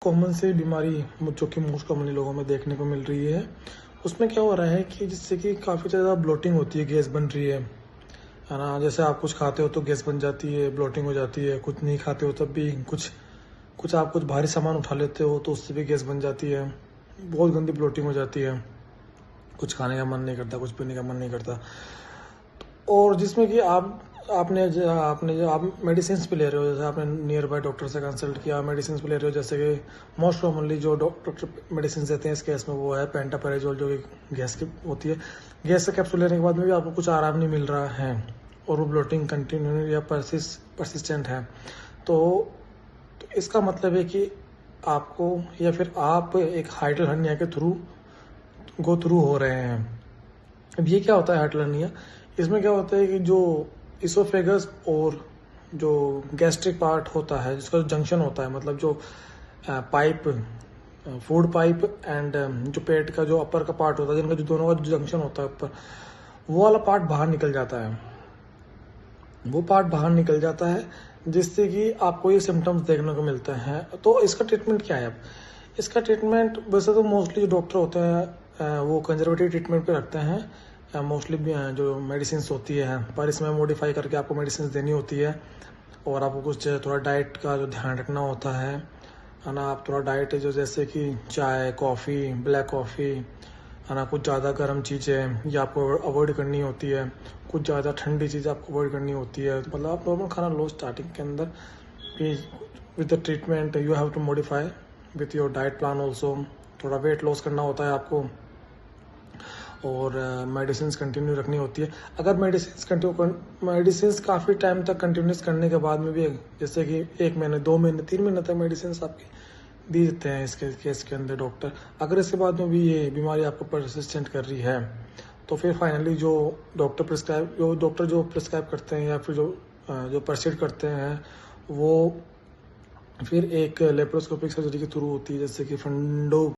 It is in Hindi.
कॉमन सी बीमारी जो कि मोस्ट कॉमनली लोगों में देखने को मिल रही है, उसमें क्या हो रहा है कि जिससे कि काफ़ी ज़्यादा ब्लोटिंग होती है, गैस बन रही है ना। जैसे आप कुछ खाते हो तो गैस बन जाती है, ब्लोटिंग हो जाती है। कुछ नहीं खाते हो तब भी कुछ भारी सामान उठा लेते हो तो उससे भी गैस बन जाती है। बहुत गंदी ब्लोटिंग हो जाती है, कुछ खाने का मन नहीं करता, कुछ पीने का मन नहीं करता। और जिसमें कि आपने जो आप मेडिसिन भी ले रहे हो, जैसे आपने नियर बाय डॉक्टर से कंसल्ट किया, मेडिसिन भी ले रहे हो, जैसे कि मोस्ट कॉमनली जो डॉक्टर मेडिसिन देते हैं इस केस में वो है पेंटापेराजोल, जो कि गैस की होती है। गैस का कैप्सूल लेने के बाद में भी आपको कुछ आराम नहीं मिल रहा है और वो ब्लोटिंग कंटिन्यू या परसिस्टेंट है, तो इसका मतलब है कि आपको या फिर आप एक हाइड्रल हर्निया के गो थ्रू हो रहे हैं। अब ये क्या होता है हाइड्रल हर्निया? इसमें क्या होता है कि जो इसोफेगस और जो गैस्ट्रिक पार्ट होता है, जिसका जो जंक्शन होता है, मतलब जो पाइप, फूड पाइप एंड जो पेट का जो अपर का पार्ट होता है, जिनका जो दोनों का जो जंक्शन होता है ऊपर, वो वाला पार्ट बाहर निकल जाता है। वो पार्ट बाहर निकल जाता है जिससे कि आपको ये सिम्टम्स देखने को मिलते हैं। तो इसका ट्रीटमेंट क्या है? अब इसका ट्रीटमेंट वैसे तो मोस्टली जो डॉक्टर होते हैं वो कंजर्वेटिव ट्रीटमेंट पे रखते हैं मोस्टली, जो मेडिसिन होती है, पर इसमें मॉडिफाई करके आपको मेडिसिन देनी होती है और आपको कुछ थोड़ा डाइट का जो ध्यान रखना होता है ना। आप थोड़ा डाइट जो जैसे कि चाय, कॉफ़ी, ब्लैक कॉफ़ी है ना, कुछ ज़्यादा गर्म चीज़ें ये आपको अवॉइड करनी होती है, कुछ ज़्यादा ठंडी चीज़ें आपको अवॉइड करनी होती है। मतलब आप नॉर्मल खाना लो स्टार्टिंग के अंदर, with the treatment you have to modify with your diet plan also. थोड़ा वेट लॉस करना होता है आपको और मेडिसिन कंटिन्यू रखनी होती है। अगर मेडिसिन काफ़ी टाइम तक कंटिन्यूस करने के बाद में भी, जैसे कि 1 महीने, 2 महीने, 3 महीने तक मेडिसिन आपकी दी देते हैं इसके केस के अंदर डॉक्टर, अगर इसके बाद में भी ये बीमारी आपको परसिस्टेंट कर रही है, तो फिर फाइनली जो डॉक्टर जो प्रिस्क्राइब करते हैं या फिर जो प्रोसीड करते हैं, वो फिर एक लेप्रोस्कोपिक सर्जरी के थ्रू होती है, जैसे कि फंडो